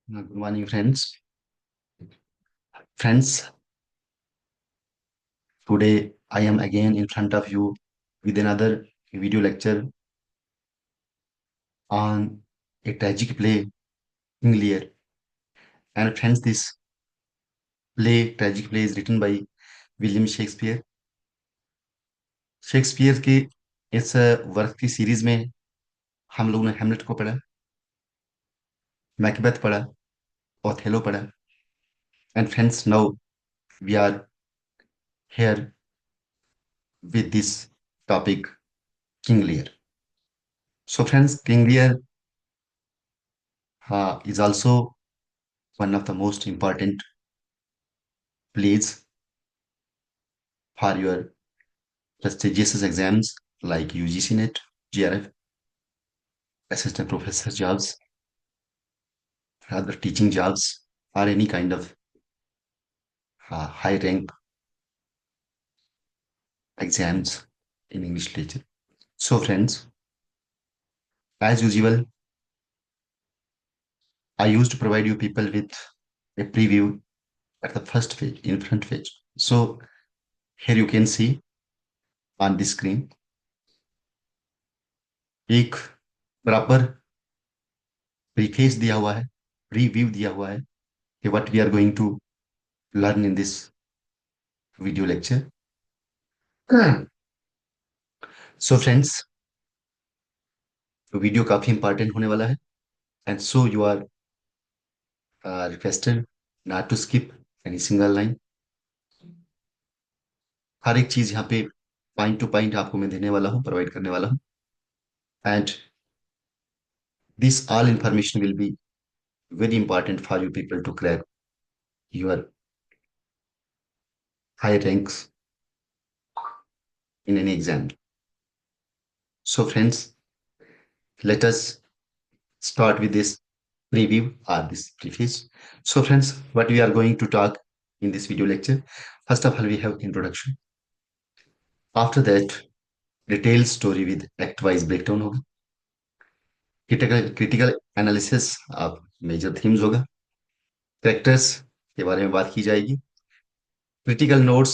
Good morning, friends. Friends, today I am again in front of you with another video lecture on a tragic play, King Lear. And friends, this tragic play, is written by William Shakespeare. Shakespeare के इस work की series में हम लोगों ने हेमलेट को पढ़ा, Macbeth पढ़ा, ओथेलो पढ़ा। And friends, now we are here with this topic, King Lear. So friends, King Lear is also one of the most important plays for your prestigious exams like UGC NET, GRF, assistant professor jobs, other teaching jobs, or any kind of high rank exams in English literature. So, friends, as usual, I used to provide you people with a preview at the first page, in front page. So, here you can see on the screen एक proper preface दिया हुआ है, review दिया हुआ है कि what we are going to learn in this video lecture. So friends, video काफी important होने वाला है and so you are requested not to skip any single line. हर एक चीज यहाँ पे पॉइंट टू पॉइंट आपको मैं देने वाला हूँ, प्रोवाइड करने वाला हूँ। And this all information will be very important for you people to crack your high ranks in any exam. So friends, let us start with this preview or this preface. So friends, what we are going to talk in this video lecture, first of all, we have introduction. After that, detailed story with act-wise breakdown होगा, critical analysis of major themes होगा, characters के बारे में बात की जाएगी, critical notes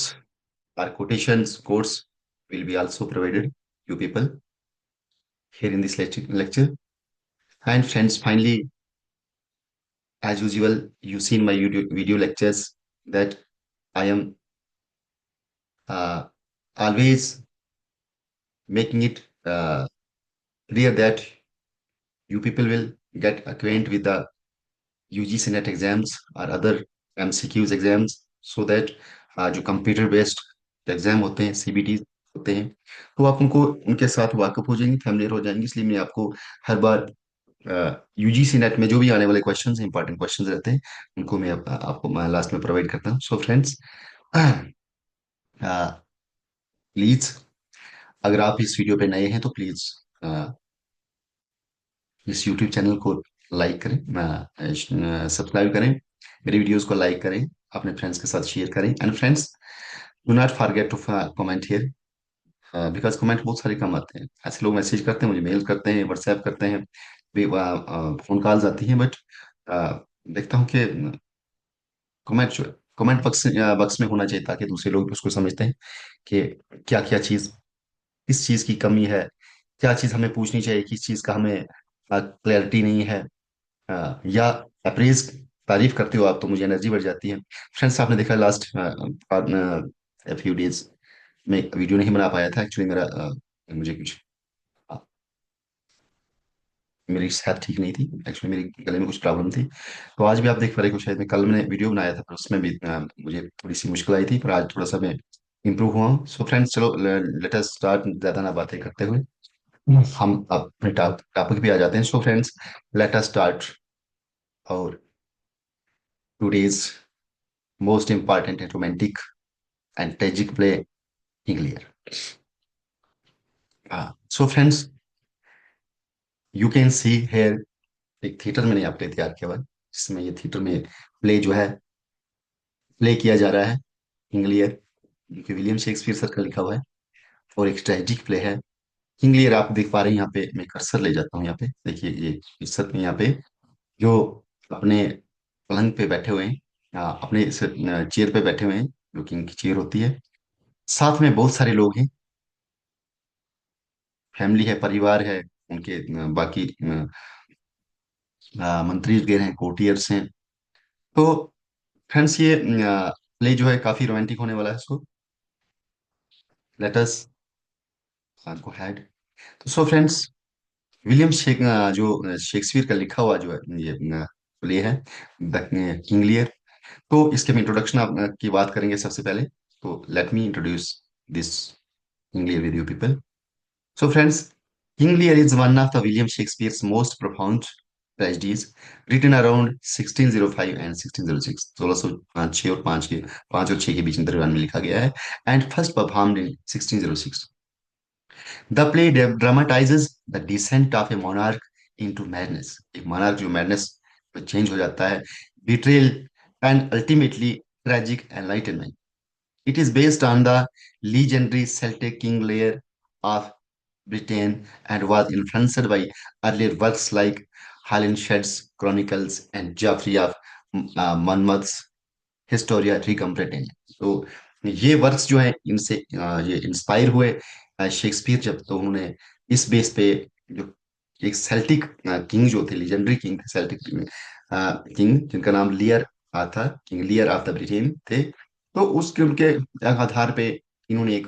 or quotations, quotes will be also provided you people here in this lecture. And friends, finally, as usual, you see in my video lectures that I am uh, always making it clear that you people will get acquainted with the UGC NET exams or other MCQs exams so that जो computer based exam होते हैं, CBT होते हैं, तो आप उनको उनके साथ वाकिफ हो जाएंगे, फैमिलियर हो जाएंगे। इसलिए मैं आपको हर बार यूजीसी नेट में जो भी आने वाले क्वेश्चन इंपॉर्टेंट क्वेश्चन रहते हैं उनको मैं आपको लास्ट में प्रोवाइड करता हूँ। सो फ्रेंड्स, प्लीज अगर आप इस वीडियो पे नए हैं तो प्लीज इस यूट्यूब चैनल को लाइक करें, सब्सक्राइब करें, मेरी वीडियोस को लाइक करें, अपने फ्रेंड्स के साथ शेयर करें। And friends, do not forget to comment here because comment बहुत सारे कम आते हैं। ऐसे लोग मैसेज करते हैं, मुझे मेल करते हैं, व्हाट्सएप करते हैं, फोन कॉल्स आती हैं, बट देखता हूँ कि कमेंट जो कमेंट बक्स में होना चाहिए ताकि दूसरे लोग भी उसको समझते हैं कि क्या क्या चीज, किस चीज की कमी है, क्या चीज हमें पूछनी चाहिए, किस चीज का हमें क्लैरिटी नहीं है, या अप्रेज तारीफ करते हो आप तो मुझे एनर्जी बढ़ जाती है। फ्रेंड्स, आपने देखा लास्ट फ्यू डेज में वीडियो नहीं बना पाया था एक्चुअली। मुझे कुछ मेरी सेहत ठीक नहीं थी एक्चुअली, मेरे गले में कुछ प्रॉब्लम थी। तो आज भी आप देख पा रहे हो शायद, मैं कल मैंने वीडियो बनाया था पर उसमें भी मुझे थोड़ी सी मुश्किल आई थी, पर आज थोड़ा सा मैं इम्प्रूव हुआ हूँ। सो फ्रेंड्स, चलो लेट अस स्टार्ट, ज्यादा ना बातें करते हुए हम अपने टॉपिक पे आ जाते हैं। So friends, let us start our today's most important and romantic and tragic play, King Lear. So friends, you can see here, एक थिएटर मैंने यहाँ पे तैयार किया हुआ है जिसमें ये थिएटर में प्ले जो है प्ले किया जा रहा है, किंग लियर, जो कि विलियम शेक्सपियर सर का लिखा हुआ है और एक ट्रेजिक प्ले है। किंग लियर आप देख पा रहे हैं यहाँ पे, मैं कर्सर ले जाता हूँ यहाँ पे, देखिए ये इज्जत में यहाँ पे जो अपने पलंग पे बैठे हुए हैं, अपने चेयर पे बैठे हुए हैं, जो किंग की चेयर होती है। साथ में बहुत सारे लोग हैं, फैमिली है, परिवार है, उनके बाकी मंत्री वगैरह हैं, कोर्टियर्स हैं। तो फ्रेंड्स ये प्ले जो है काफी रोमांटिक होने वाला है, so let us go had. तो सो फ्रेंड्स, जो शेक्सपियर का लिखा हुआ जो है ये प्ले है, द किंग लियर। तो इसके हम इंट्रोडक्शन आप की बात करेंगे सबसे पहले। तो let me introduce this King Lear with you people. So, friends, King Lear is one of the William Shakespeare's most profound tragedies, written around 1605 and 1606। 1606 और 5 और 6 के बीच दरमियान में लिखा गया है, and first performed in 1606। The play dramatizes the descent of a monarch into madness। एक monarch जो madness में change हो जाता है, betrayal and ultimately tragic enlightenment। It is based on the legendary Celtic King Lear of Britain and was influenced by earlier works like Holinshed's Chronicles and Geoffrey of Monmouth's Historia Regum Britannia। तो ये works जो हैं इनसे ये inspire हुए। Shakespeare जब तो उन्होंने इस बेस पे जो एक सेल्टिक किंग जो थे, लेजेंडरी किंग थे, सेल्टिक किंग जिनका नाम लियर था, King Lear of the Britain थे। तो उसके उनके आधार पे इन्होंने एक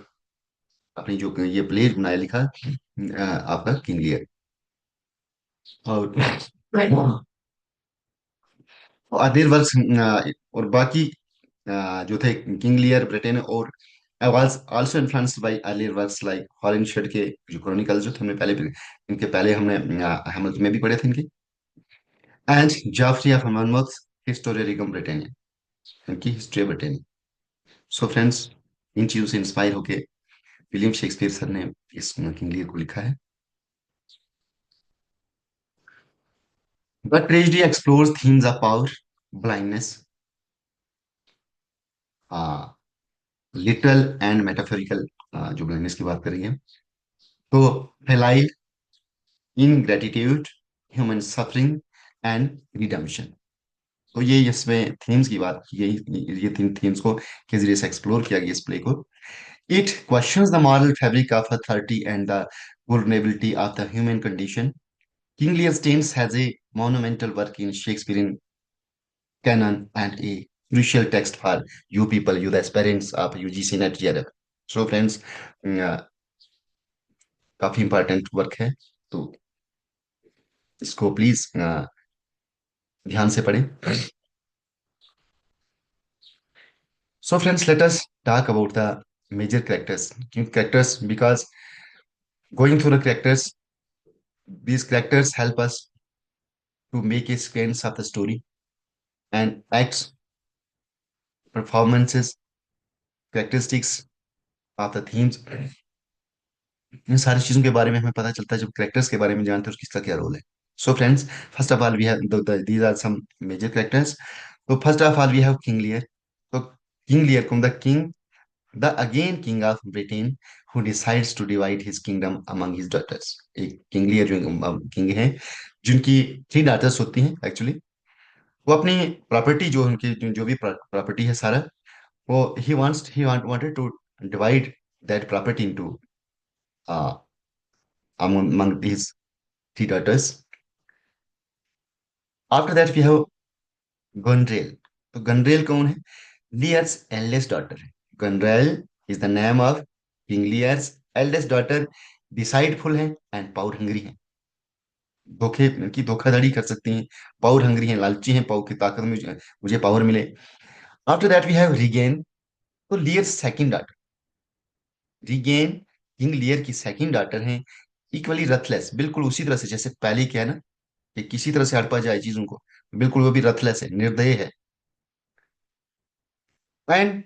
अपनी जो ये प्ले बनाया लिखा आपका किंग लियर। और अदर वर्क्स और बाकी जो थे किंग लियर ब्रिटेन, और was also influenced by earlier works like हॉलिनशेड के जो क्रॉनिकल्स जो थे, हमने पहले इनके पहले हमने हैमलेट में भी पढ़े थे इनके, एंड जाफरी ऑफ मनमोथ हिस्टोरिया रिगम ब्रिटेनिया, इनकी हिस्ट्री ब्रिटेनिया। सो फ्रेंड्स, इन चीजों से इंस्पायर होके विलियम शेक्सपियर सर ने इस किंग लियर को लिखा है। The tragedy explores themes of power, blindness, literal and metaphorical, जो ब्लाइंडनेस की बात करेंगे, तो फेलाइल इनग्रेटिट्यूड, ह्यूमन सफरिंग एंड रिडेम्पशन। तो ये इसमें थीम्स की बात की गई, ये तीन थीम्स को के जरिए से एक्सप्लोर किया गया इस प्ले को। It questions the moral fabric of authority and the vulnerability of the human condition। King Lear stands as a monumental work in Shakespearean canon and a crucial text for you people, you the aspirants of UGC NET JRF। So friends, काफी important work है, तो इसको please ध्यान से पढ़ें। So friends, let us talk about the major characters, because going through the characters, these characters help us to make a sense of the story, and acts, performances, characteristics of the themes, इन सारी चीजों के बारे में हमें पता चलता है जब कैरेक्टर्स के बारे में जानते हैं और किसका क्या रोल है। So friends, first of all we have these are some major characters. तो first of all we have King Lear. तो किंग लियर को the king, the again king of Britain, who decides to divide his kingdom among his daughters. एक King Lear जो king है, जिनकी 3 daughters होती हैं actually. वो अपनी प्रॉपर्टी जो उनकी जो भी प्रॉपर्टी है सारा, वो ही wanted to divide that property into among these 3 daughters। After that we have Gundrail। तो गनरेल कौन है? लियर्स एल्डेस्ट डॉटर है। Goneril is the name of King Lear's eldest daughter. Deceitful है एंड पावर हंग्री है, धोखे की धोखाधड़ी कर सकती हैं, पावर हंग्री हैं, लालची हैं, पावर की ताकत में मुझे पावर मिले। After that we have Regan. तो Lear's second daughter, Regan King Lear की सेकंड डॉटर हैं, इक्वली रथलेस, बिल्कुल उसी तरह से जैसे पहले क्या है ना, कि किसी तरह से हड़पा जाए चीजों को, बिल्कुल वो भी रथलेस है, निर्दयी है। And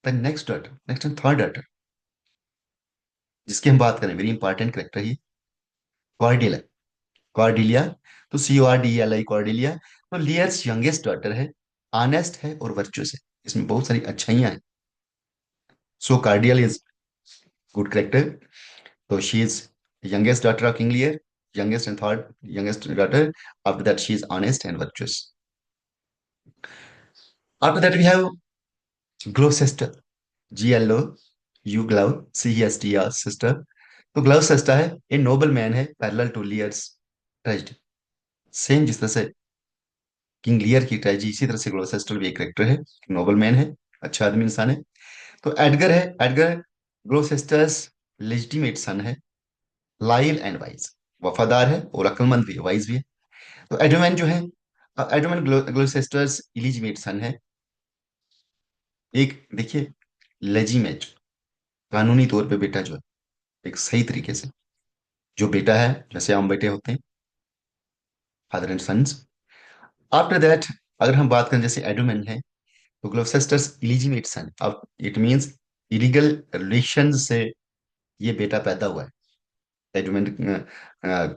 the next and third daughter जिसकी हम बात करें, वेरी इंपॉर्टेंट करेक्टर ही, कॉर्डिला, कॉर्डिलिया। तो CORDELI, कॉर्डिलिया। तो लियर्स यंगेस्ट डॉटर है, ऑनेस्ट है और वर्चुअस है, इसमें बहुत सारी अच्छाइयां हैं। सो कार्डियल इज गुड करेक्टर. तो she is youngest daughter of King Lear, youngest and third youngest daughter. After that, she is honest and virtuous. After that, we have Gloucester. Gloucester sister. तो ग्लौसेस्टर है ए नोबल मैन है parallel to लियर्स tragedy. Same जिस तरह से king Lear की tragedy, इसी तरह से ग्लौसेस्टर भी एक करेक्टर है, नोबल मैन है, अच्छा आदमी इंसान है. तो एडगर है. एडगर ग्लौसेस्टर्स लेजिटिमेट सन है, लॉयल एंड वाइज, वफादार है और अक्लमंद भी है, वाइज भी है. तो एडमन जो है, एडमन ग्लौसेस्टर्स इलिजिमेट सन है. एक देखिए, लेजिमेट, कानूनी तौर पे बेटा जो है, एक सही तरीके से जो बेटा है, जैसे आम बेटे होते हैं, father and sons. After that, अगर हम बात करें जैसे एडमन है, तो ग्लौसेस्टर्स इलिजिमेट सन, अब इट मींस इलीगल रिलेशन से ये बेटा पैदा हुआ है. एडमन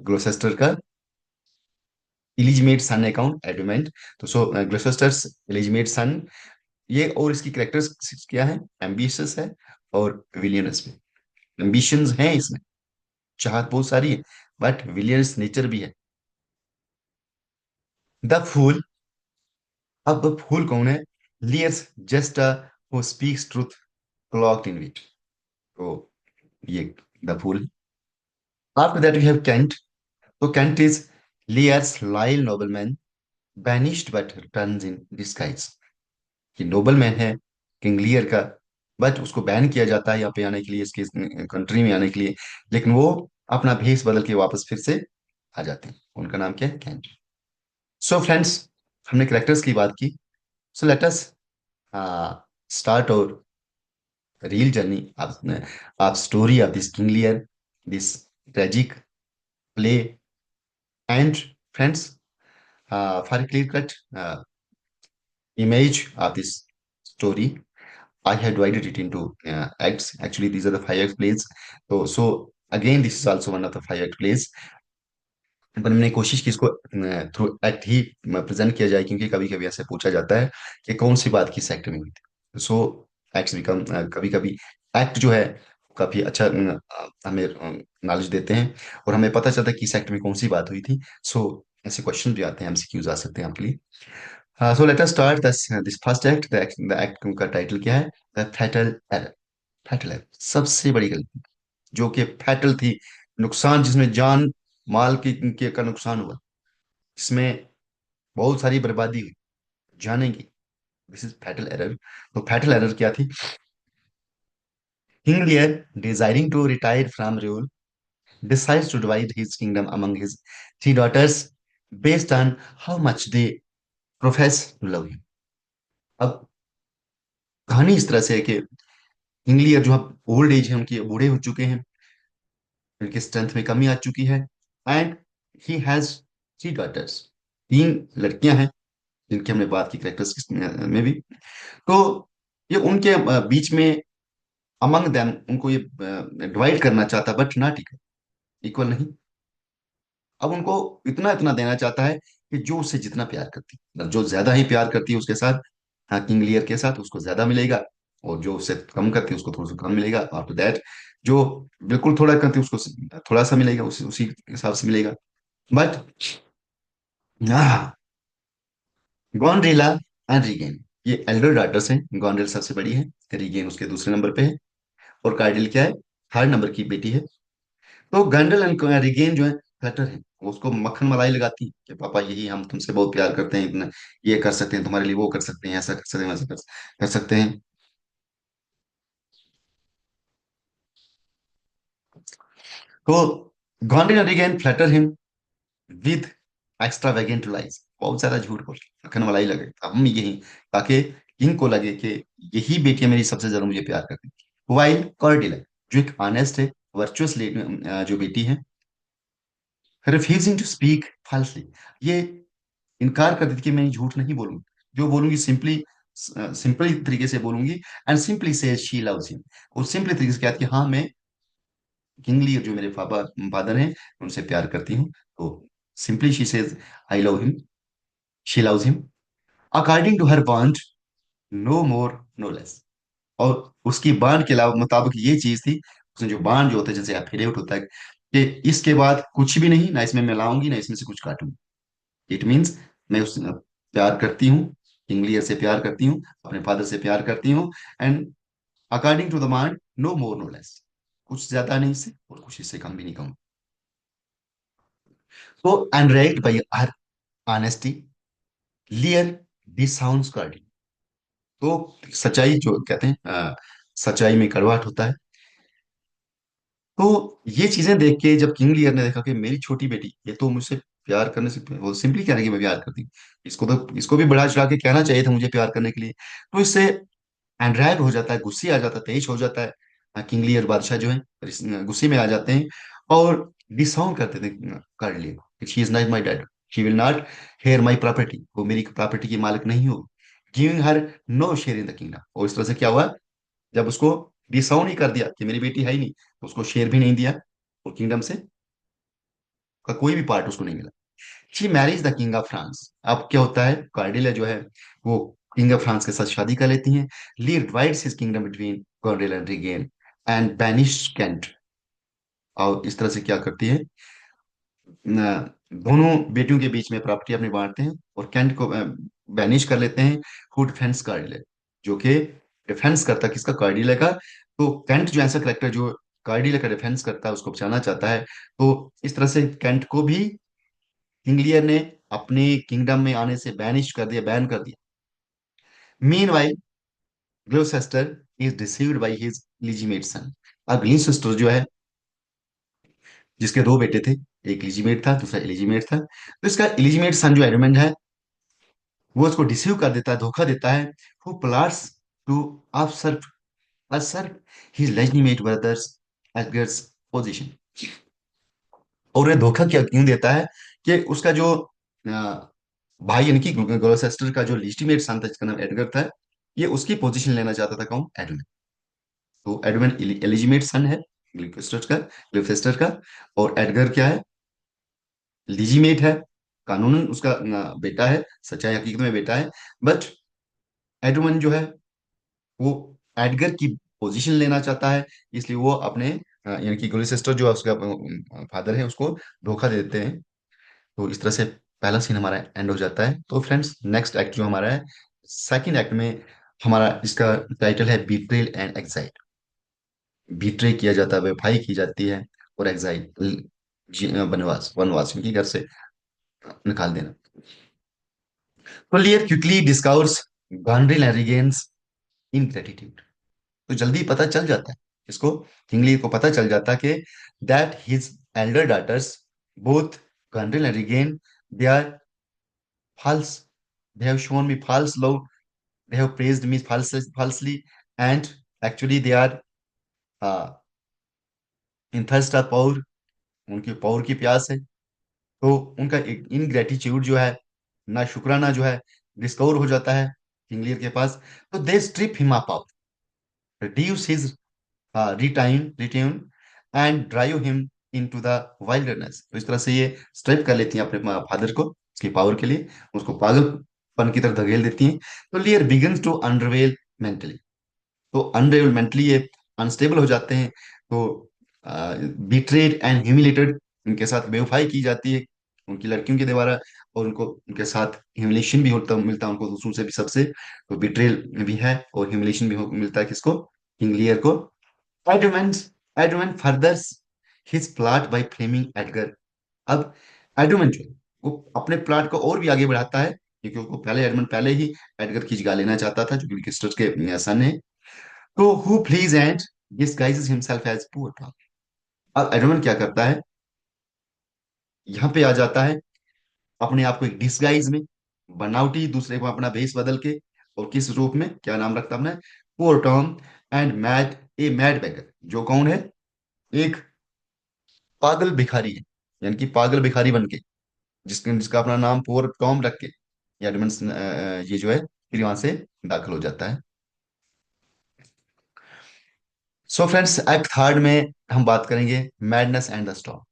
ग्लौसेस्टर का इलिजिमेट सन अकाउंट एडमंड. तो सो ग्लौसेस्टर्स इलिजिमेट सन. ये और इसकी कैरेक्टर्स क्या है? एम्बिशियस है और विलियनस भी. एम्बिशंस हैं इसमें, चाहत बहुत सारी है, बट विलियनस नेचर भी है. The fool. अब फूल कौन है? Lear's jester who speaks truth cloaked in wit. तो ये the fool. After that we have Kent. तो Kent is Lear's loyal nobleman, banished but returns in disguise. कि नोबल मैन है किंग लियर का, but उसको ban किया जाता है यहाँ पे आने के लिए, इसके कंट्री में आने के लिए, लेकिन वो अपना भेष बदल के वापस फिर से आ जाते हैं. उनका नाम क्या है? कैंट. सो फ्रेंड्स, हमने करेक्टर्स की बात की. सो लेट अस स्टार्ट और real journey of story of this King Lear, this tragic play. And friends, for clear cut image of this story, I have divided it into acts. Actually, these are the five act plays. So again, this is also one of the five act plays. पर मैंने कोशिश की इसको through act ही present किया जाए, क्योंकि कभी कभी ऐसे पूछा जाता है कि कौन सी बात किस एक्ट में हुई थी. सो एक्ट्स बिकम, कभी कभी एक्ट जो है काफी अच्छा हमें नॉलेज देते हैं, और हमें पता चलता है कि इस एक्ट में कौन सी बात हुई थी. सो ऐसे क्वेश्चन भी आते हैं, एमसीक्यूज आ सकते हैं आपके लिए. So let us start this first act. The act का टाइटल क्या है? The fatal error. Fatal error, सबसे बड़ी गलती, जो कि फैटल थी, नुकसान, जिसमें जान माल का नुकसान हुआ, इसमें बहुत सारी बर्बादी हुई, जाने की. This is fatal error. तो फैटल एरर क्या थी? King Lear, desiring to retire from rule, decides to divide his kingdom among his three daughters based on how much they profess to love him. अब कहानी इस तरह से है कि इंग्लियर जो अब ओल्ड एज है उनकी, बूढ़े हो चुके हैं, उनकी स्ट्रेंथ में कमी आ चुकी है. And he has three daughters, तीन लड़कियां हैं, जिनकी हमने बात की करेक्टर्स में भी. तो ये उनके बीच में, अमंग देम, उनको ये डिवाइड करना चाहता, बट नॉट इक्वल, इक्वल नहीं. अब उनको इतना इतना देना चाहता है कि जो उससे जितना प्यार करती है, मतलब जो ज्यादा ही प्यार करती है उसके साथ, हाँ, किंग लियर के साथ, उसको ज्यादा मिलेगा. और जो उससे कम करती है उसको थोड़ा सा कम मिलेगा. आफ्टर दैट, जो बिल्कुल थोड़ा करती है उसको थोड़ा सा मिलेगा, उसी उसी हिसाब से मिलेगा. बट गॉन्ड्रिला एंड रीगेन, ये एल्डर डाटर्स हैं. गॉन्ड्रिल सबसे बड़ी है, रीगेन उसके दूसरे नंबर पे है, और कार्डिल क्या है? थर्ड नंबर की बेटी है. तो गैंडल एंड रिगेन जो है फ्लैटर है, वो उसको मक्खन मलाई लगाती है कि पापा यही, हम तुमसे बहुत प्यार करते हैं, इतना ये कर सकते हैं तुम्हारे लिए, वो कर सकते हैं, ऐसा कर सकते हैं, वैसा कर सकते हैं. तो Goneril and Regan flatter him with extravagant lies, बहुत ज्यादा झूठ बोल के मक्खन मलाई लगे, हम यही, ताकि इनको लगे कि यही बेटियां मेरी सबसे ज्यादा मुझे प्यार करती है. वाइल कॉर्डिला, जो एक ऑनेस्ट है, वर्चुअस जो बेटी है, रिफ्यूजिंग टू स्पीक फॉल्सली, ये इनकार कर देती कि मैं झूठ नहीं बोलूंगी, जो बोलूंगी सिंपली, सिंपली तरीके से बोलूंगी. एंड सिंपली से शी लव्स हिम, और सिंपली तरीके से कहती है हाँ, मैं किंगली, जो मेरे पापा फादर हैं, उनसे प्यार करती हूँ. तो simply she says I love him, she loves him according to her want, no more no less. और उसकी बांट के अलावा मुताबिक ये चीज थी, उसमें जो बाण जो होते हैं, जैसे एफिडेविट होता है कि इसके बाद कुछ भी नहीं, ना इसमें मिलाऊंगी ना इसमें से कुछ काटूंगी। इट मीन्स मैं उस प्यार करती हूँ, किंग लियर से प्यार करती हूँ, अपने फादर से प्यार करती हूँ, एंड अकॉर्डिंग टू द बाण, नो मोर नो लेस, कुछ ज्यादा नहीं इससे और कुछ इससे कम भी नहीं कहूँ। तो enraged by her honesty, Lear disowns Cordelia. तो सच्चाई जो कहते हैं, सच्चाई में कड़वाहट होता है। तो ये चीजें देख के जब किंग लियर ने देखा कि मेरी छोटी बेटी ये तो मुझसे प्यार करने से, वो सिंपली कह रही है कि मैं प्यार करती हूँ, इसको भी बढ़ा चढ़ा के कहना चाहिए था मुझे प्यार करने के लिए, तो इससे एंड्राइड हो जाता है, गुस्से आ जाता है, तेज हो जाता है। किंग लियर बादशाह जो है गुस्से में आ जाते हैं और डिसाउंड करते थे कर लिए, she is not my dad, she will not heir my property, वो मेरी प्रॉपर्टी की मालिक नहीं हो, giving her no share in the kingdom. और इस तरह से क्या हुआ, जब उसको डिसाउंड ही कर दिया कि मेरी बेटी है ही नहीं, तो उसको शेयर भी नहीं दिया और किंगडम से का कोई भी पार्ट उसको नहीं मिला। She marriage the king of France. अब क्या होता है, कार्डिला जो है वो किंग ऑफ फ्रांस के साथ शादी कर लेती हैं। Lear divides his kingdom between Cordelia and Regan and banish Kent. और इस तरह से क्या करती है, दोनों बेटियों के बीच में प्रॉपर्टी अपनी बांटते हैं और कैंट को बैनिश कर लेते हैं। हु डिफेंस कार्डिले, जो कि डिफेंस करता है किसका, कार्डिले का। तो कैंट जो ऐसा करेक्टर जो कार्डिले का डिफेंस करता है, उसको बचाना चाहता है। तो इस तरह से कैंट को भी किंग लियर ने अपने किंगडम में आने से बैनिश कर दिया, बैन कर दिया। Meanwhile Gloucester is deceived by his illegitimate son. अब ग्लिसेस्टर जो है, जिसके दो बेटे थे, एक लिजिमेट था दूसरा इलिजिमेट था, तो इसका इलिजिमेट सन जो एडमंड है, वो उसको डिसीव कर देता है, धोखा देता है। हु प्लाट्स टू अपसर्व usurp his legitimate brothers Edgar's position. और ये धोखा क्या क्यों देता है कि उसका जो भाई यानी कि ग्लोसेस्टर का जो लिजिटिमेट सन था जिसका नाम एडगर था, ये उसकी पोजीशन लेना चाहता था, कौन, एडमंड। तो एडमंड एलिजिमेट सन है ग्लिफेस्टर का, और एडगर क्या है, लीजीमेट है, कानूनन उसका बेटा है, सच्चाई हकीकत में बेटा है। बट एडमंड जो है वो एडगर की पोजीशन लेना चाहता है, इसलिए वो अपने यानी कि ग्लिसेस्टर जो है उसका फादर है उसको धोखा दे देते हैं। तो इस तरह से पहला सीन हमारा एंड हो जाता है। तो फ्रेंड्स, नेक्स्ट एक्ट जो हमारा है, सेकंड एक्ट में हमारा इसका टाइटल है बीट्रेल एंड एक्साइट। बीट्रे किया जाता है, बेवफाई की जाती है, और एक्साइल वनवास, वनवास उनकी घर से निकाल देना। तो Lear quickly discovers Goneril and Regan's ingratitude. तो जल्दी पता चल जाता है इसको, किंग लियर को पता चल जाता है कि that his elder daughters both Goneril and Regan, they are false, they have shown me false love, they have praised me falsely, and actually they are uh, in thirst of power, उनकी power की प्यास है। तो उनका इनग्रेटिट्यूड जो है, ना शुक्राना जो है, डिस्कवर हो जाता है किंगलियर के पास। तो they strip him up, reduce his retain and drive him into the wilderness। तो इस तरह से ये स्ट्रिप कर लेती हैं अपने फादर को उसकी पावर के लिए, उसको पागलपन की तरफ धकेल देती हैं। तो लियर बिगिंस टू अनरवेल मेंटली। तो अनरेबल मेंटली ये अनस्टेबल हो जाते हैं। तो बिट्रेड एंड ह्यूमिलेटेड, उनके साथ बेवफाई की जाती है उनकी लड़कियों के द्वारा, और उनको उनके साथ ह्यूमिलेशन भी होता मिलता है उनको दूसरों से भी, सबसे। तो बिट्रेल भी है और ह्यूमिलेशन भी मिलता है किसको, किंग लियर को। Edmund Edmund furthers his plot bye framing Edgar. अब एडमंड जो है, वो अपने प्लॉट को और भी आगे बढ़ाता है, क्योंकि उसको पहले एडमंड पहले ही एडगर की जगह लेना चाहता था, जो कि किस्टर्स के सन है। तो who flees and disguises himself as poor Tom. अब एडमंड क्या करता है, यहाँ पे आ जाता है अपने आप को एक डिस्गाइज में, बनावटी दूसरे को अपना भेष बदल के, और किस रूप में, क्या नाम रखता हमने, poor Tom and mad, a mad beggar, जो कौन है, एक पागल भिखारी है, यानी कि पागल भिखारी बन के, जिसका जिसका अपना नाम पुअर टॉम रख के ये एडमंड ये जो है फिर वहां से दाखिल हो जाता है। सो फ्रेंड्स, एक्ट थर्ड में हम बात करेंगे मैडनेस एंड द स्टॉर्म।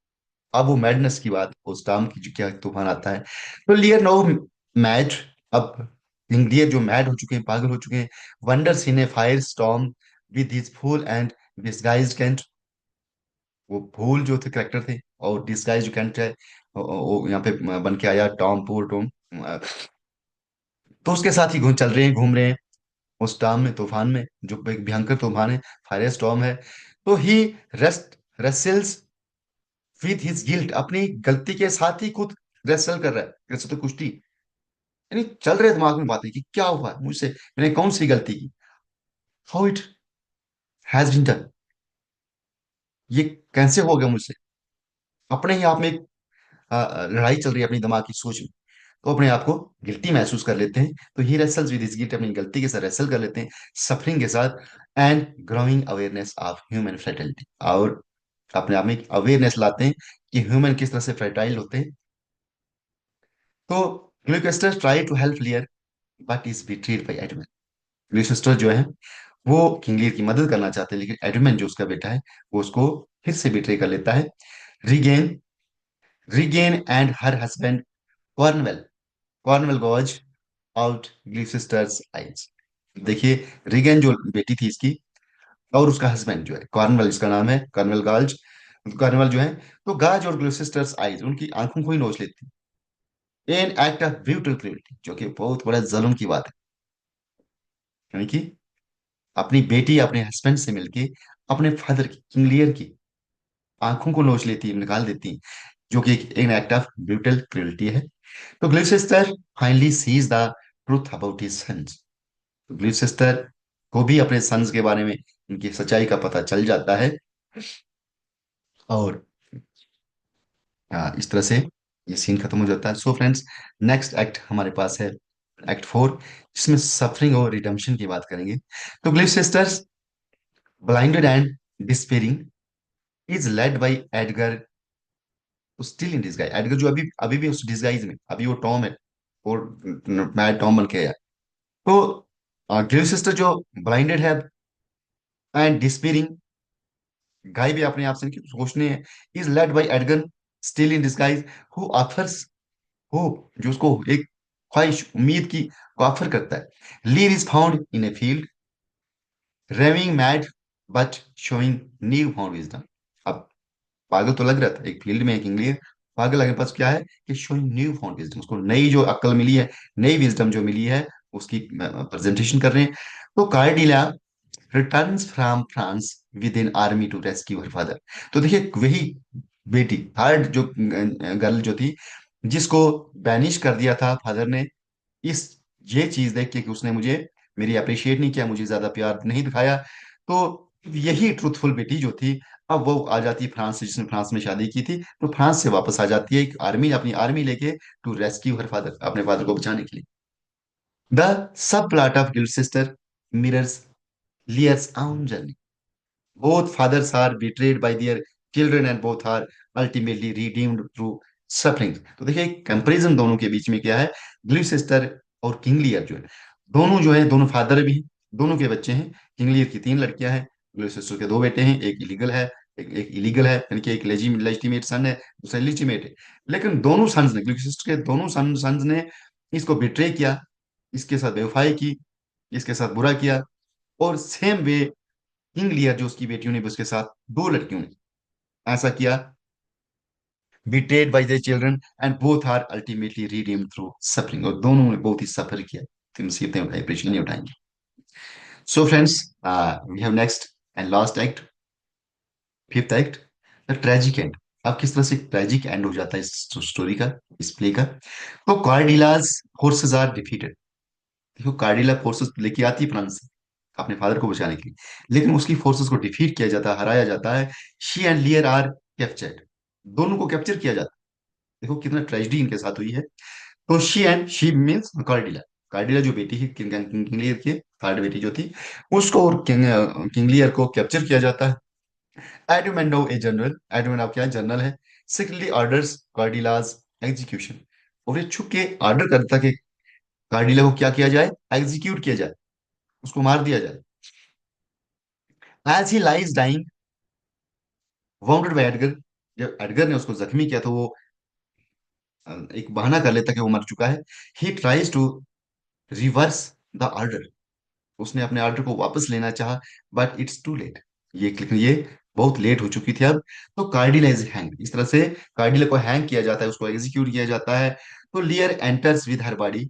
अब वो मैडनेस की बात, उस टाइम की जो क्या तूफान आता है। तो लियर नो मैड, अब लियर जो मैड हो चुके हैं, पागल हो चुके हैं, wanders in a fire storm with his fool and disguised Kent. वो भूल जो थे करेक्टर थे, और डिस्गाइज जो कैरेक्टर है, वो यहाँ पे बन के आया टॉम, पूर टॉम। तो उसके साथ ही चल रहे हैं, घूम रहे हैं उस स्टॉर्म में, तूफान में, जो एक भयंकर तूफान है, फायर स्टॉर्म है। तो he rest wrestles with his guilt, अपनी गलती के साथ ही खुद रेसल कर रहा है, वैसे तो कुश्ती, यानी चल रहे दिमाग में बातें कि क्या हुआ है मुझसे, मैंने कौन सी गलती की, how it has been done, ये कैसे हो गया मुझसे। अपने ही आप में एक लड़ाई चल रही है अपनी दिमाग की सोच में, तो अपने आप को गिल्टी महसूस कर लेते हैं। तो ही रेसल्स विद हिज गिल्ट, अपनी गलती के साथ रेसल कर लेते हैं, सफरिंग के साथ। And growing awareness of human fertility, और अपने आप में एक अवेयरनेस लाते हैं कि ह्यूमन किस तरह से फर्टाइल होते हैं। तो Gloucester try to help Lear but is betrayed by Edmund. Gloucester जो है वो किंग लियर की मदद करना चाहते हैं, लेकिन एडमन जो उसका बेटा है वो उसको फिर से बिट्रे कर लेता है। Regan Regan and her husband Cornwall Cornwall gouge out Gloucester's eyes. देखिए, रिगेन जो बेटी थी इसकी, और उसका हस्बैंड जो है कॉर्नवेल, इसका नाम है कॉर्नवेल गाल्ज, कॉर्नवेल जो है, तो गाज और ग्लिसिस्टर्स आइज, उनकी आंखों को ही नोच लेती, an act of butyl cruelty, जो कि बहुत बड़ा जुल्म की बात है। यानी कि अपनी बेटी अपने हस्बैंड से मिलके अपने फादर की, किंग लियर की आंखों को नोच लेती, निकाल देती, जो कि एक एक्ट ऑफ ब्रूटल क्रूरटी है। तो Gloucester finally sees the truth about his sons. तो ग्लिसिस्टर को भी अपने सन्स के बारे में, उनकी सच्चाई का पता चल जाता है। और इस तरह से ये सीन खत्म हो जाता है। सो फ्रेंड्स, नेक्स्ट एक्ट हमारे पास है एक्ट 4, जिसमें सफरिंग और रिडम्पशन की बात करेंगे। तो Gloucester blinded and despairing is led by Edgar, still in disguise. Edgar जो अभी अभी भी उस डिसगाइज में, अभी वो टॉम है, और मैड टॉम बन के आया। तो ग्लिसिस्टर जो ब्लाइंडेड है एंड डिस्पेयरिंग, गाय भी अपने आप से इनकी सोचने हैं, is led by Edgar still in disguise, who offers hope, जो उसको एक ख्वाहिश, उम्मीद की को ऑफर करता है। Lear is found in a field raving mad but showing newfound wisdom. अब पागल तो लग रहा था, एक फील्ड में एक इंग्लियर पागल लगे, पास क्या है कि शोइंग न्यू फाउंड विजडम, उसको नई जो अक्ल मिली है, नई विजडम जो मिली है, उसकी प्रेजेंटेशन कर रहे हैं। तो Cordelia returns from France with an army to rescue her father. तो देखिए, वही बेटी, थर्ड जो गर्ल जो थी, जिसको बैनिश कर दिया था फादर ने, इस ये चीज देख के कि उसने मुझे, मेरी अप्रिशिएट नहीं किया, मुझे ज्यादा प्यार नहीं दिखाया, तो यही ट्रूथफुल बेटी जो थी, अब वो आ जाती है फ्रांस से, जिसने फ्रांस में शादी की थी, तो फ्रांस से वापस आ जाती है एक आर्मी, अपनी आर्मी लेके, टू रेस्क्यू हर फादर, अपने फादर को बचाने के लिए। The subplot of Gloucester mirrors Lear's own journey. Both fathers are betrayed by their children and both are ultimately redeemed through suffering. तो देखिए, comparison दोनों के बीच में क्या है, ग्लिव सिस्टर और किंग लियर जो है, दोनों जो है, दोनों फादर भी हैं, दोनों के बच्चे हैं। किंग लियर की 3 लड़कियां हैं, ग्लिव सिस्टर के 2 बेटे हैं, एक इलीगल है, एक इलीगल है, यानी कि एक लेजिटिमेट सन है, दूसरा इलिजिमेट है। लेकिन दोनों सन्स ने, ग्लिव सिस्टर के दोनों सन्स ने इसको बिट्रे किया, इसके साथ बेवफाई की, इसके साथ बुरा किया। और सेम वे किंग लियर जो उसकी बेटियों ने भी उसके साथ, 2 लड़कियों ने ऐसा किया, betrayed by their children and both are ultimately redeemed through suffering, और दोनों ने बहुत ही सफर किया, तो मुसीबतें उठाई, परेशानी उठाएंगे। So friends, we have next and last act, fifth act, the tragic end. अब किस तरह से ट्रेजिक एंड हो जाता है इस स्टोरी का, इस प्ले का। तो कार्डिलाज फोर्सेस आर डिफीटेड। देखो, कार्डिला फोर्सेस लेके आती है फ्रांस से अपने फादर को बचाने के लिए, लेकिन उसकी फोर्सेस को डिफीट किया जाता है, हराया जाता है। She and Lear are captured, दोनों को कैप्चर किया जाता है। देखो कितना ट्रेजिडी इनके साथ हुई है। तो शी मीन्स कार्डिला, कार्डिला जो बेटी है किंग लियर की, थर्ड बेटी जो थी, उसको और किंग लियर को कैप्चर किया जाता है। एडमंडो ए जनरल, एडमंडो क्या जनरल है, सिक्रेटली ऑर्डर्स कार्डिलाज एग्जीक्यूशन, और ये छुप के ऑर्डर करता कि कार्डिला को क्या किया जाए, एग्जीक्यूट किया जाए, उसको मार दिया जाए। As he lies dying wounded by Edgar, जब एडगर ने उसको जख्मी किया तो वो एक बहाना कर लेता कि वो मर चुका है। He tries to reverse the order, उसने अपने ऑर्डर को वापस लेना चाहा, बट इट्स टू लेट, ये लेकिन ये बहुत लेट हो चुकी थी अब। तो कार्डिला इज हैंग, इस तरह से कार्डिला को हैंग किया जाता है, उसको एग्जीक्यूट किया जाता है। तो लियर एंटर्स विद हर बॉडी,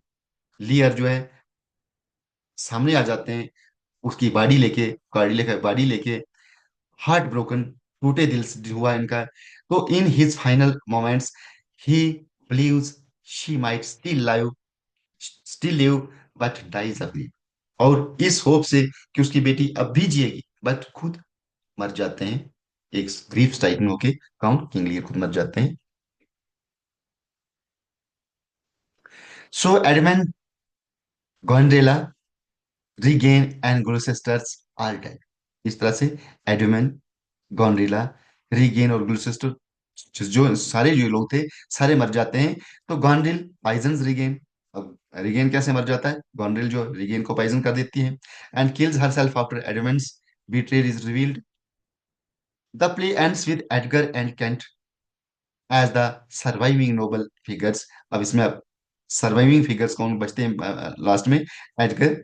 लियर जो है सामने आ जाते हैं उसकी बॉडी लेके, कार्डिले का बॉडी लेके। हार्ट ब्रोकन, टूटे दिल से हुआ इनका। तो in his final moments he believes she might still live but dies अभी, और इस होप से कि उसकी बेटी अब भी जिएगी, बट खुद मर जाते हैं। एक ग्रीफ स्ट्राइकिंग होके काउंट किंग लियर खुद मर जाते हैं। So Edmund Goneril Regan and Gloucesters are dead. इस तरह से एडमन गॉनरिला, रीगेन और ग्लूसेस्टर, जो सारे जो लोग थे सारे मर जाते हैं। तो गॉनरिल पॉइजन्स रीगेन। अब रीगेन कैसे मर जाता है, गॉनरिल जो रीगेन को पॉइजन कर देती है। And kills herself after Edmund's betrayal is revealed. The play ends with Edgar and Kent as the surviving noble figures. अब इसमें अब सर्वाइविंग फिगर्स कौन बचते हैं लास्ट में, Edgar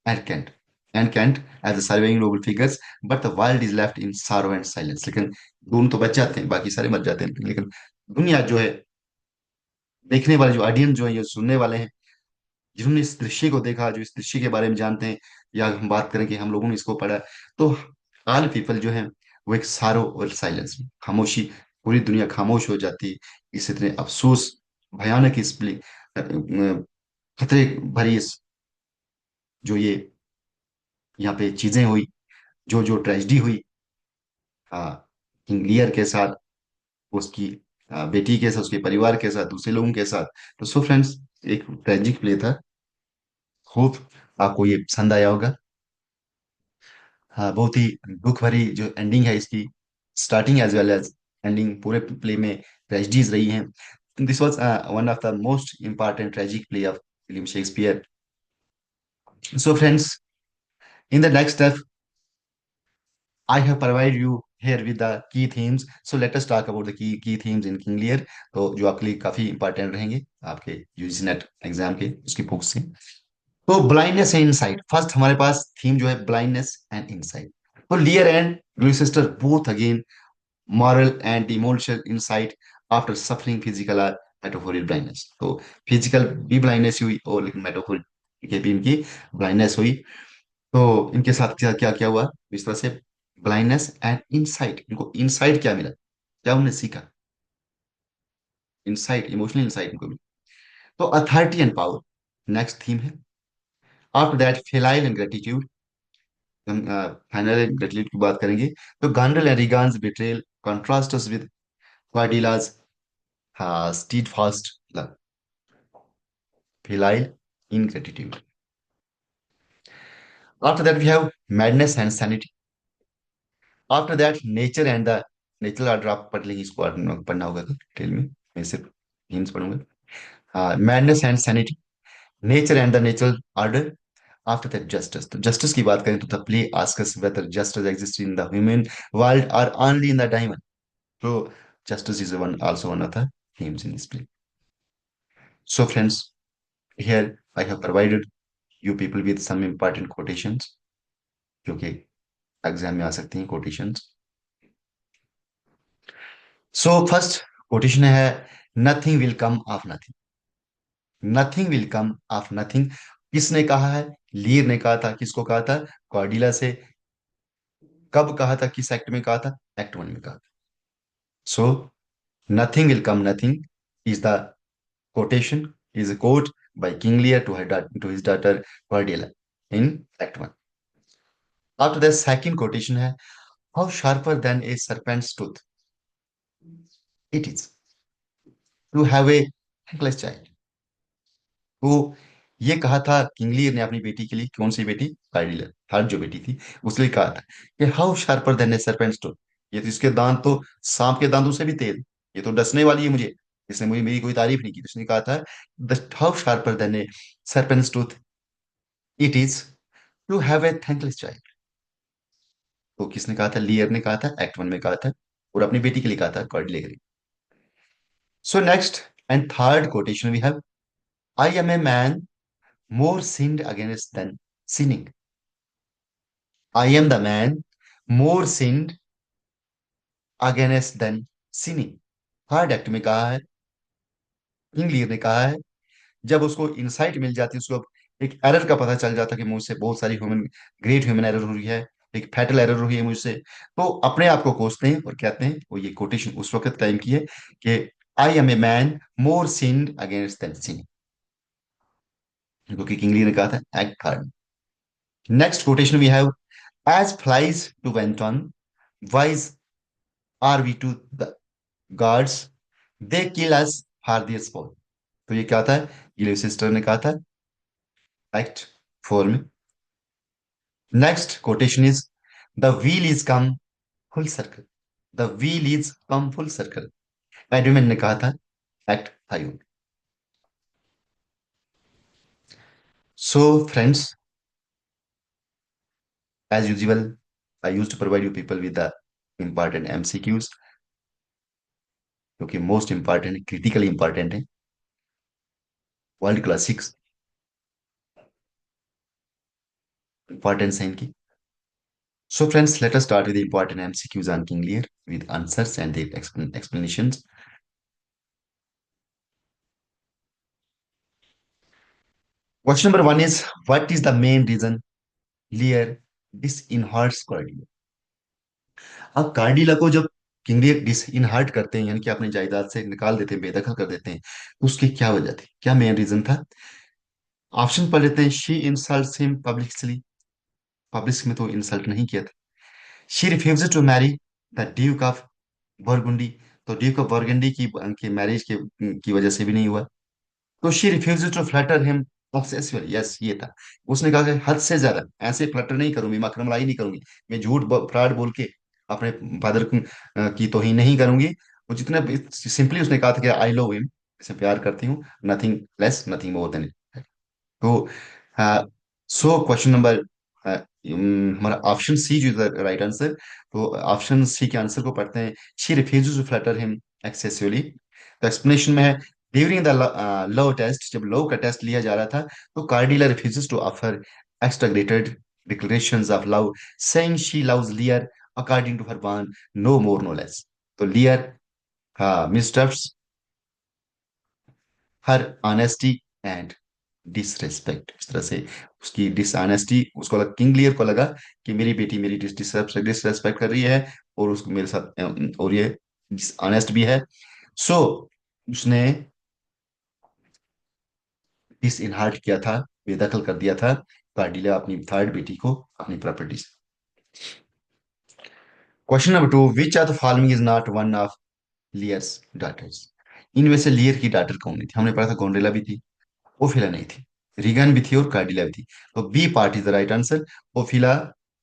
and Kent, and Kent as the surviving noble figures. But the world is left in sorrow and silence. लेकिन दोनों तो बच जाते हैं, बाकी सारे मर जाते हैं, लेकिन दुनिया जो है, देखने वाले जो ऑडियंस जो है, ये सुनने वाले हैं, जिन्होंने इस दृश्य को देखा, जो इस दृश्य के बारे में जानते हैं, या हम बात करें कि हम लोगों ने इसको पढ़ा, तो ऑल पीपल जो है वो एक सारो और साइलेंस में, खामोशी, पूरी दुनिया खामोश हो जाती। इस इतने अफसोस, भयानक इस खतरे भरी इस जो ये यहाँ पे चीजें हुई, जो जो ट्रेजिडी हुई किंग लियर के साथ, उसकी बेटी के साथ, उसके परिवार के साथ, दूसरे लोगों के साथ। तो सो फ्रेंड्स, एक ट्रेजिक प्ले था। होप आपको ये पसंद आया होगा। हाँ, बहुत ही दुख भरी जो एंडिंग है इसकी, starting as well as ending, पूरे प्ले में ट्रेजिडीज रही हैं। This was one of the most important tragic play of William Shakespeare. So friends, in the next step I have provided you here with the key themes. So let us talk about the key themes in King Lear. तो जो आपके लिए काफी important रहेंगे आपके UGC net exam के उसकी book से। तो ब्लाइंडनेस एंड इनसाइट, फर्स्ट हमारे पास थीम जो है ब्लाइंडनेस एंड इनसाइट। तो Lear and Gloucester both gain moral and emotional insight after suffering physical और मेटाफोरिकल ब्लाइंडनेस। तो फिजिकल भी ब्लाइंडनेस हुई और लेकिन मेटाफोरिक के भी इनकी ब्लाइंडनेस हुई। तो इनके साथ क्या क्या क्या हुआ इस तरह से, ब्लाइंडनेस एंड इनसाइट, इनको इनसाइट क्या मिला, क्या उन्हें सीखा, इनसाइट, इमोशनल इनसाइट इनको मिला। तो authority and power next theme है। After that filial and gratitude, हम फाइनल ग्रेटिट्यूड की बात करेंगे। तो Goneril and Regan's betrayal contrasts with Cordelia's steadfast love, filial ingratitude. After that we have madness and sanity. After that nature and the natural order, आप पढ़ लेंगे इसको, पढ़ना होगा डिटेल में, मैं सिर्फ हिंट्स पढ़ूंगा। Madness and sanity, nature and the natural order. After that justice, तो जस्टिस की बात करें तो the play asks whether justice exist in the human world और ओनली इन द डायमंड। तो justice is one also one of the themes in this play. So friends, here I have provided you people with some important quotations जो कि exam में आ सकती हैं quotations. So first quotation है, nothing will come of nothing. Nothing will come of nothing. किसने कहा है, Leer ने कहा था, किसको कहा था, कॉर्डिला से। कब कहा था, किस एक्ट में कहा था, एक्ट वन में कहा था। So nothing will come nothing is the quotation, is a quote by King Lear to, to his daughter Cordelia in Act 1. After the second quotation है, how sharper than a serpent's tooth it is to have a thankless child. तो ये कहा था king layer ने अपनी बेटी के लिए, कौन सी बेटी, कार्डिला, थर्ड जो बेटी थी, उसके लिए कहा था कि how sharper than a serpent's tooth, ये तो इसके दांत तो सांप के दांतों से भी तेज, ये तो डसने वाली है मुझे, इसने मुझे मेरी कोई तारीफ नहीं की। उसने कहा था the how sharper than a serpent's tooth it is to have a thankless child. तो किसने कहा था, लियर ने कहा था, एक्ट वन में कहा था, और अपनी बेटी के लिए कहा था, कॉर्ड लेकर। So next and third quotation we have, I am a man more sinned against than sinning. I am the man more sinned against than sinning. Third act में कहा है, किंग लियर ने कहा है, जब उसको इंसाइट मिल जाती है, उसको एक एरर का पता चल जाता है कि मुझसे बहुत सारी ग्रेट ह्यूमन एरर हुई है, एक फैटल एरर हुई है मुझसे, तो अपने आप को कोसते हैं और कहते हैं, वो ये कोटेशन उस वक्त टाइम की है कि I am a man more sin against than sin, क्योंकि किंग ली ने कहा था act third. Next quotation we have, as flies to wanton wise are we to the gods, they kill us for their sport. तो ये क्या था, Gloucester ने कहा था एक्ट फोर में। Next quotation is, the wheel is come full circle, the wheel is come full circle, Edmund ने कहा था act five. So friends, as usual I use to provide you people with the important MCQs, क्योंकि most important critically important है, world classics importance है इनकी। So friends, let us start with the important MCQs on King Lear with answers and their explanations. Question number one is, what is the main reason Lear disinherits Cordelia? अब कार्डिला को जब King Lear डिसइनहार्ट करते हैं, यानी कि अपनी जायदाद से निकाल देते हैं, बेदखल कर देते हैं, तो उसकी क्या वजह थी, क्या मेन रीजन था? ऑप्शन पढ़ लेते हैं। She insults him publicly, public में तो इंसल्ट नहीं किया था। She refuses to marry the Duke of Burgundy, तो ड्यूक ऑफ बर्गंडी की मैरिज की वजह से भी नहीं हुआ। तो she refuses to flatter him obsessively, yes ये था। उसने कहा कि हद से ज्यादा ऐसे फ्लटर नहीं करूंगी, मखरमलाई नहीं करूंगी, मैं झूठ फ्रॉड बोल के अपने फादर की तौहीन नहीं करूंगी। वो जितना सिंपली उसने कहा था कि आई लव हिम, इसे प्यार करती हूँ, nothing less nothing more than. तो सो क्वेश्चन नंबर, हमारा ऑप्शन सी जो राइट आंसर। तो ऑप्शन सी के आंसर को पढ़ते हैं। She refuses to flatter him excessively, तो एक्सप्लेनेशन में है, ड्यूरिंग द लव टेस्ट, जब लव का टेस्ट लिया जा रहा था, तो Cordelia refuses to offer exaggerated declarations of love, saying she loves Lear according to her bond, no more no less. तो Lear mistrusts her honesty and disrespect, इस तरह से उसकी डिसऑनेस्टी, उसको लगा, किंग लियर को लगा कि मेरी बेटी मेरी डिसरेस्पेक्ट कर रही है, और उसको मेरे साथ और ये डिसऑनेस्ट भी है। सो उसने डिसइनहार्ट किया था, बेदखल कर दिया था कार्डिला अपनी थर्ड बेटी को अपनी प्रॉपर्टी से। Question number two, which are the following is not one of Lear's daughters? इनमें से लियर की डॉटर कौन नहीं थी? हमने पढ़ा था गोंडेला भी थी, ओफिला नहीं थी, रीगन भी थी और कार्डिला भी थी। तो B part is the right answer. Ophelia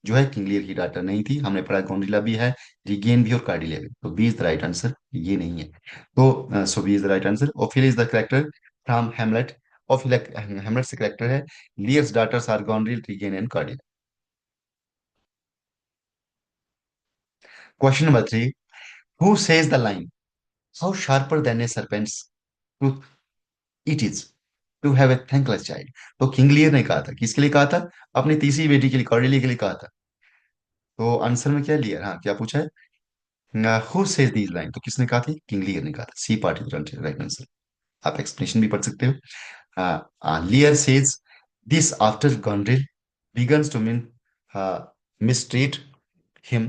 जो है किंग लियर की डॉटर नहीं थी, हमने पढ़ा गोंडिला भी है, रीगेन भी और कार्डिला भी, तो B is the right answer, ये नहीं है। तो so B is the right answer. Ophelia is the character from Hamlet, Ophelia Hamlet से करेक्टर है। Lear's daughters are Goneril, Regan and Cordelia. Question number three, who says the line, how sharper than a serpent's tooth it is to have a thankless child? तो King Lear ने कहा था, किसके लिए कहा था? अपनी तीसरी बेटी के लिए, कॉर्डेलिया के लिए कहा था। तो आंसर में क्या लिया, हाँ क्या पूछा है, हु सेज दीज लाइन, तो किसने कहा थी? किंग लियर ने कहा था, C part is right answer. आप एक्सप्लेनेशन भी पढ़ सकते हो। Lear says this after Goneril begins to mistreat him,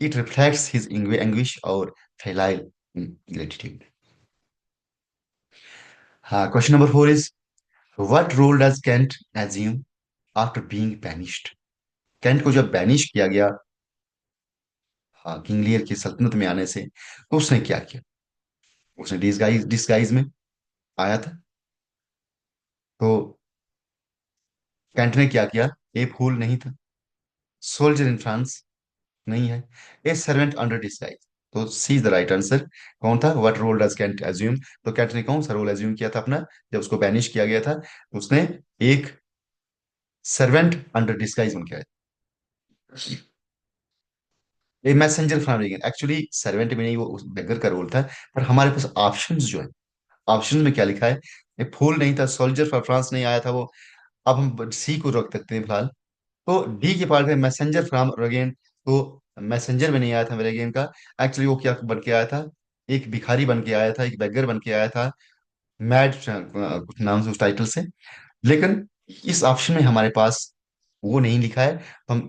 it reflects his anguish और filial gratitude. हाँ, question number four is, what role does Kent assume after being banished? Kent को जब banish किया गया, हाँ, किंग लियर की सल्तनत में आने से, तो उसने क्या किया? उसने डिस्गाइज डिस्गाइज में आया था। तो कैंट ने क्या किया? ए फूल नहीं था, सोल्जर इन फ्रांस नहीं है, ए सर्वेंट अंडर डिस्गाइज। तो C is the right answer. कौन था? What role does Kent assume? तो कैंट ने कौन सा रोल एज्यूम किया था अपना, जब उसको बैनिश किया गया था? उसने एक सर्वेंट अंडर डिस्गाइज बन के, ये messenger from Regan, actually servant में नहीं, वो उस बेगर का रोल था। पर हमारे पास ऑप्शंस जो है, ऑप्शंस में क्या लिखा है, ये फूल नहीं था, सोल्जर फॉर फ्रांस नहीं आया था वो। अब हम सी को रख सकते हैं फिलहाल। तो डी के पार्ट है मैसेंजर फ्रॉम अगेन, तो मैसेंजर में नहीं आया था वेलेगियन का। एक्चुअली वो क्या बन के आया था, एक भिखारी बन के आया था, एक बेगर बन के आया था, मैड कुछ नाम से उस टाइटल से। लेकिन इस ऑप्शन में हमारे पास वो नहीं लिखा है, तो हम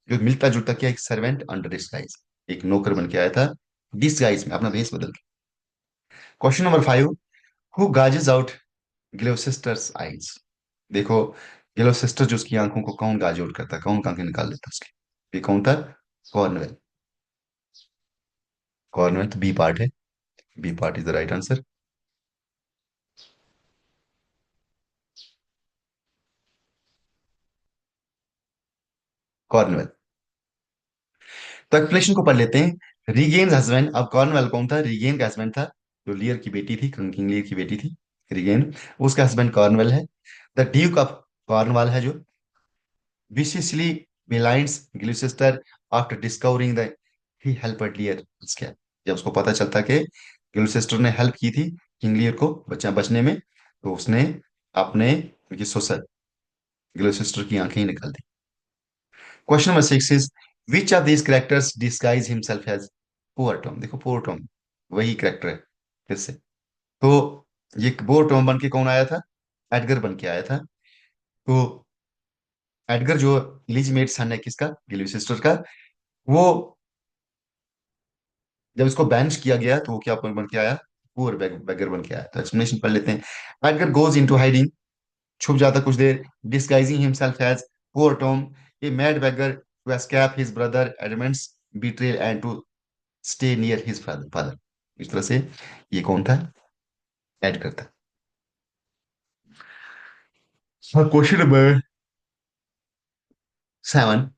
जो मिलता जुलता क्या, एक सर्वेंट अंडर डिस्गाइज, एक नौकर बन के आया था डिसगाइज में, अपना भेष बदल के। Question number 5, who gouges out Gloucester's eyes. देखो, ग्लोसिस्टर जो उसकी आंखों को कौन गाज आउट करता है, कौन आंखें निकाल देता है उसकी, ये कौन था? कॉर्नवेल। कॉर्नवेल तो बी पार्ट है, B part is the right answer. Cornwall. तो एक्सप्लेनेशन को पढ़ लेते हैं। रीगेन हस्बैंड, अब कॉर्नवेल कौन था? रीगेन का हस्बैंड था, जो लियर की बेटी थी, किंग लियर की बेटी थी रीगेन, उसका हस्बैंड कॉर्नवेल है। द ड्यूक ऑफ कॉर्नवाल है जो viciously maligns Gloucester after discovering that he helped Lear escape। जब उसको पता चलता कि ग्लूसेस्टर ने हेल्प की थी किंग लियर को बचने में, तो उसने अपने उनकी ससुर ग्लूसेस्टर की आंखें ही निकाल दी। Question number 6 is which of these characters disguise himself as poor Tom. देखो, पुअर टॉम वही कैरेक्टर है फिर से। तो ये पुअर टॉम बन के कौन आया था? एडगर बन के आया था। तो एडगर जो इलिजिमेट सन है किसका? ग्लूसेस्टर का। वो जब इसको बेंच किया गया तो वो क्या बन के आया? पुअर बेगर बन के आया। तो एक्सप्लेनेशन पढ़ लेते हैं। एडगर गोज इनटू हाइडिंग, छुप जाता कुछ देर, disguising himself as poor Tom, a mad beggar to escape his brother Edmund's betrayal and to stay near his father. इस तरह से ये कौन था? एडगर था। हाँ, question number 7,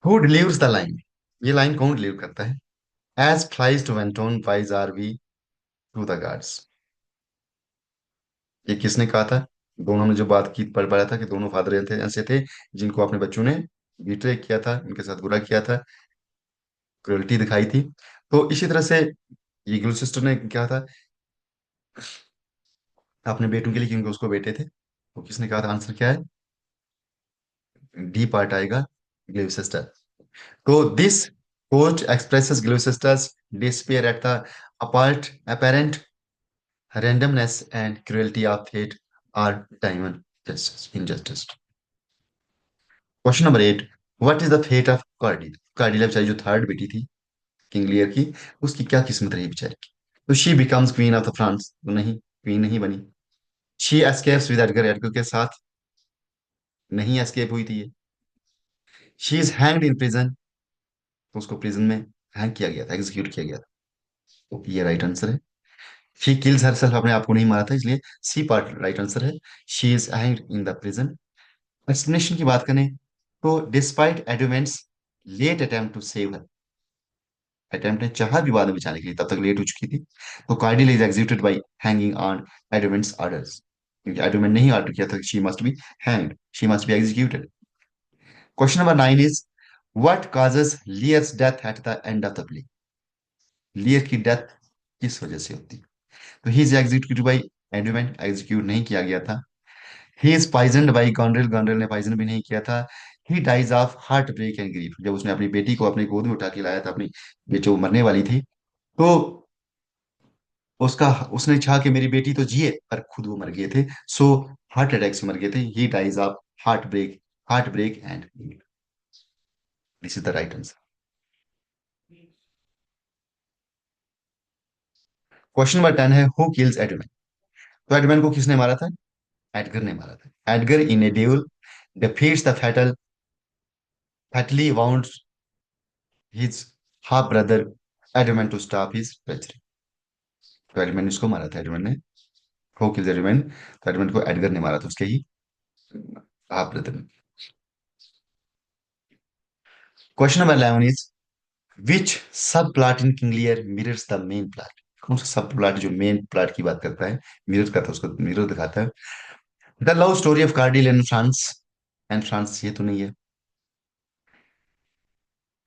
who delivers the line. ये लाइन कौन डिलीवर करता है? As flies to wanton wise are we to the gods. ये किसने कहा था? दोनों ने जो बात की, पढ़ पाया था कि दोनों फादर थे ऐसे थे जिनको अपने बच्चों ने बिट्रे किया था, उनके साथ बुरा किया था, क्रुएल्टी दिखाई थी। तो इसी तरह से ये सिस्टर ने क्या था अपने बेटों के लिए, क्योंकि उसको बेटे थे। तो किसने कहा था? आंसर क्या है? डी पार्ट आएगा, ग्लूसिस्टर। तो this quote expresses Gloucester's despair at the apart apparent randomness and cruelty of fate or time justice injustice। Question number 8, what is the fate of Cordelia. Cordelia बेचारी जो third बेटी थी King Lear की, उसकी क्या किस्मत रही बेचारी की? तो she becomes queen of the France, तो नहीं, क्वीन नहीं बनी। She escapes with Edgar, Edgar के साथ नहीं एस्केप हुई थी ये। She is hanged in prison, तो उसको प्रिजन में हैंग किया गया था, एग्जीक्यूट किया गया था। तो ये राइट आंसर है। शी किल्स हरसेल्फ, अपने आप को नहीं मारा था, इसलिए सी पार्ट राइट आंसर है। She is hanged in the prison. Explanation की बात करें तो despite Edmund's late attempt to save her, attempt ने चाहा भी बाद में बचाने के लिए, तब तक लेट हो चुकी थी। तो Cordelia is executed by hanging on Edmund's orders, क्योंकि एडवेंट नहीं ऑर्डर किया था she must be hanged, she must be executed. Question number 9 is what causes Lear's death at the end of the play. Lear की डेथ किस वजह से होती है? तो he is executed by Edmund, execute नहीं किया गया था। ही इज पॉइजन्ड बाय गॉन्ड्रिल, गॉन्ड्रिल ने पॉइजन भी नहीं किया था। He dies of heartbreak and grief, जब उसने अपनी बेटी को अपनी गोद में उठा के लाया था, अपनी बेटी वो मरने वाली थी, तो उसका उसने चाहा कि मेरी बेटी तो जिए, पर खुद वो मर गए थे। सो हार्ट अटैक से मर गए थे। He dies of heartbreak and this is the right answer. Question number 10 है हु किल्स एडमन। तो एडमन को किसने मारा था? एडगर ने मारा था। Edgar in a duel defeats the fatally wounds his half brother Edmund to stop his treachery। तो एडमन ने इसको मारा था, एडमन ने। हु किल्स एडमन, तो एडमन को एडगर ने मारा था, उसके ही हाफ ब्रदर ने। क्वेश्चन नंबर 11 इज विच सब plot in King Lear mirrors the main plot. कौन सा सब प्लॉट जो मेन प्लॉट की बात करता है, मिरर करता है, उसको मिरर दिखाता है? The love story of Cordelia and France, ये तो नहीं है।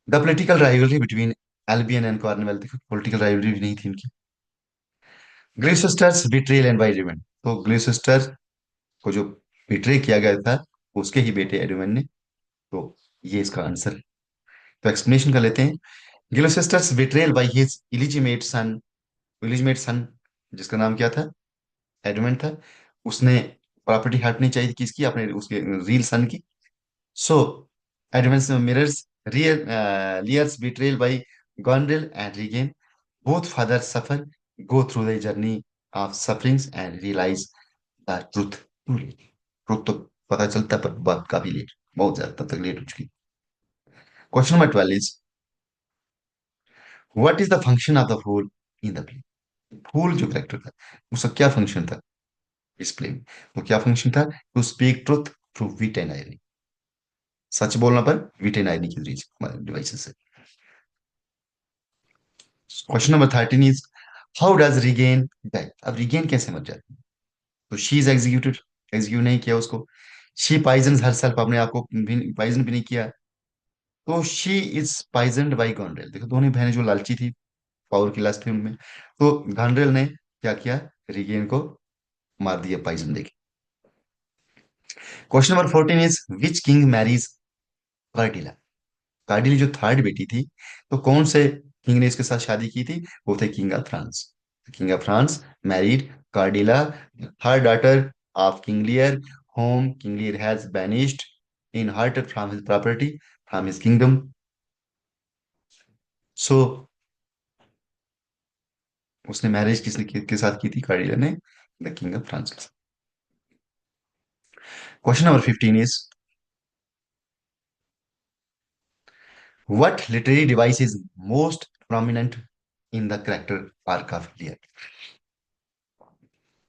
The political rivalry between Albion and Cornwall, देखो पोलिटिकल राइवलरी भी नहीं थी उनकी। Gloucester's betrayal and by Edmund, तो ग्लिसिस्टर को जो बिट्रे किया गया था उसके ही बेटे एडमंड ने। तो ये इसका आंसर है। तो एक्सप्लेनेशन कर लेते हैं। गिलोसेस्टर्स बिट्रेयल बाय हिज इलिजिमेट सन, जिसका नाम क्या था, एडमेंट था। उसने प्रॉपर्टी हड़पनी चाहिए थी किसकी, अपने उसके रियल सन की। So Edmund's mirrors real Lear's betrayal by Goneril and Regan, both fathers suffer, go through the journey of sufferings and realize the truth too late. Truth तो पता चलता है, पर बात काफी लेट, बहुत ज्यादा तब तक लेट हो चुकी। Question number 12 is, what is the function of the fool in the play. Fool जो करेक्टर था, उसका क्या फंक्शन था इस प्ले में। तो क्या फंक्शन था, to speak truth through wit and irony, सच बोलना पर विट एंड आयरनी की डिवाइसेस से। Question number 13 is, how does Regan die. अब रिगेन कैसे मर जाती है। तो शी इज एग्जीक्यूटेड, एग्जीक्यूट नहीं किया उसको। शी पाइजन हर सेल्फ, अपने आप को पाइजन भी नहीं किया। तो शी इज पाइजनड बाई गॉनरेल। देखो दोनों बहनें जो लालची थी, पावर की लालच थी उनमें, तो गॉनरेल ने क्या किया, रिगेन को मार दिया पाइजन देके। Question number 14 is, which king marries Cordelia. Cordelia जो थर्ड बेटी थी, तो कौन से किंग ने इसके साथ शादी की थी, वो थे king of France. King of France married Cordelia, her daughter of king Lear, whom king lear has banished inherited from his property from his kingdom. So उसने मैरिज के साथ की थी कार्डिला ने, द किंग ऑफ फ्रांस के साथ। Question number 15 is, what literary device is most prominent in the character arc of लियर।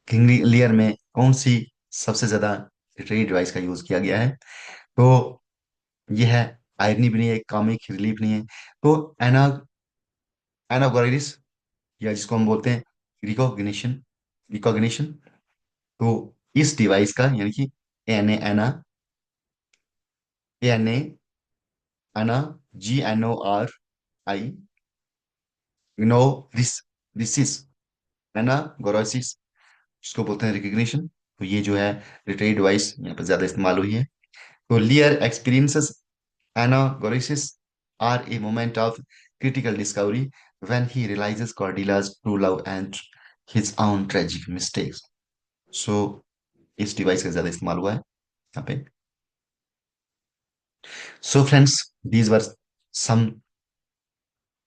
King Lear में कौन सी सबसे ज्यादा लिटरेरी डिवाइस का यूज किया गया है। तो यह है, आयरनी भी नहीं है, कॉमिक रिलीफ नहीं है। तो एनागोराइटिस, या जिसको हम बोलते हैं रिकॉग्निशन, रिकॉग्निशन। तो इस डिवाइस का यानी कि एन ए एन ए एना, GNORI, no this this is anagnorisis, जिसको बोलते हैं रिकॉग्निशन। तो ये जो है लिटरेरी डिवाइस यहाँ पर ज्यादा इस्तेमाल हुई है। तो लियर experiences anagorasis are a moment of critical discovery when he realizes Cordelia's true love and his own tragic mistakes. So इस डिवाइस का ज्यादा इस्तेमाल हुआ है यहाँ पे। So friends, these were some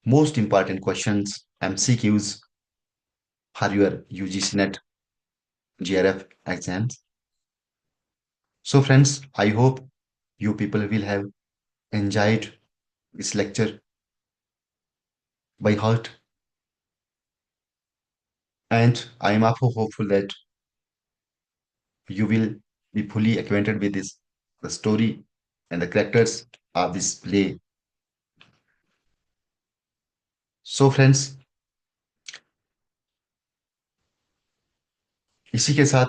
most important questions, MCQs for your UGC NET GRF exams. So friends, I hope you people will have enjoyed this lecture by heart, and I am also hopeful that you will be fully acquainted with this, the story and the characters of this play. So friends, इसी के साथ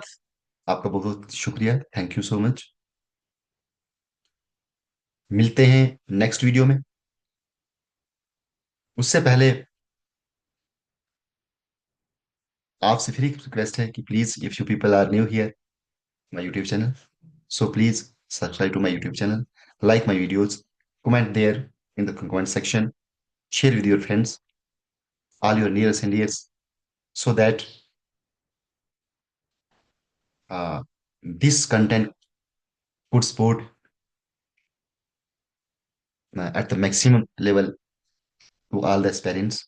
आपका बहुत बहुत शुक्रिया, thank you so much. मिलते हैं next video में। उससे पहले आपसे फिर एक रिक्वेस्ट है कि please, if you people are new here my YouTube channel, so please subscribe to my YouTube channel, like my videos, comment there in the comment section, share with your friends, all your nearest and dears, so that uh, this content could support at the maximum level to all the aspirants.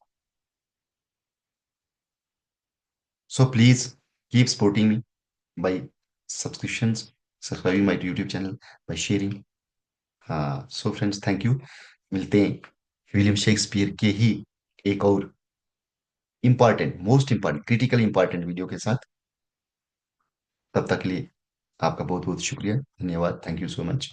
So please keep supporting me by subscriptions, subscribing my YouTube channel, by sharing. So friends, thank you। मिलते हैं William Shakespeare के ही एक और important, most important, critical important video के साथ। तब तक के लिए आपका बहुत बहुत शुक्रिया, धन्यवाद, थैंक यू सो मच।